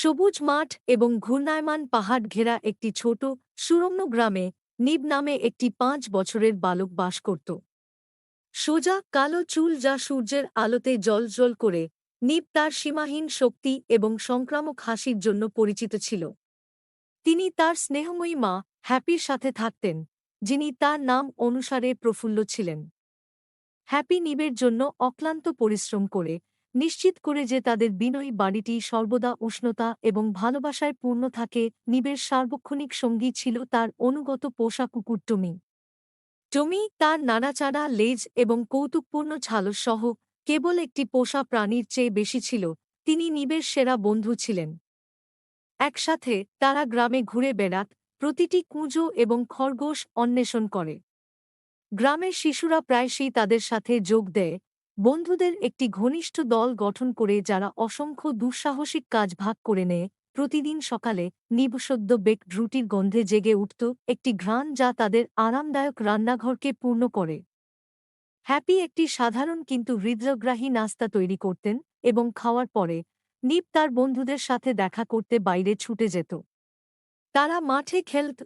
সবুজ মাঠ এবং ঘূর্ণায়মান পাহাড় ঘেরা একটি ছোট সুরম্য গ্রামে নিব নামে একটি 5 বছরের বালক বাস করত। সোজা কালো চুল যা সূর্যের আলোতে জ্বলজ্বল করে। নিব তার সীমাহীন শক্তি এবং সংক্রামক হাসির জন্য পরিচিত ছিল। তিনি তার স্নেহময়ী মা হ্যাপির সাথে থাকতেন, যিনি তার নাম অনুসারে প্রফুল্ল ছিলেন। হ্যাপি নিবের জন্য অক্লান্ত পরিশ্রম করে, নিশ্চিত করে যে তাদের বিনয়ী বাড়িটি সর্বদা উষ্ণতা এবং ভালোবাসায় পূর্ণ থাকে। নিবের সার্বক্ষণিক সঙ্গী ছিল তার অনুগত পোষা কুকুর টমি। টমি তার নাড়াচাড়া লেজ এবং কৌতুকপূর্ণ ঝালস সহ কেবল একটি পোষা প্রাণীর চেয়ে বেশি ছিল। তিনি নিবের সেরা বন্ধু ছিলেন। একসাথে তারা গ্রামে ঘুরে বেড়াত, প্রতিটি কুঁজো এবং খরগোশ অন্বেষণ করে। গ্রামের শিশুরা প্রায়শই তাদের সাথে যোগ দেয়, বন্ধুদের একটি ঘনিষ্ঠ দল গঠন করে যারা অসংখ্য দুঃসাহসিক কাজ ভাগ করে নেয়। প্রতিদিন সকালে নিবসদ্য বেকড রুটির গন্ধে জেগে উঠত একটি ঘ্রাণ যা তাদের আরামদায়ক রান্নাঘরকে পূর্ণ করে। হ্যাপি একটি সাধারণ কিন্তু হৃদয়গ্রাহী নাস্তা তৈরি করতেন এবং খাওয়ার পরে নিব তার বন্ধুদের সাথে দেখা করতে বাইরে ছুটে যেত। তারা মাঠে খেলত,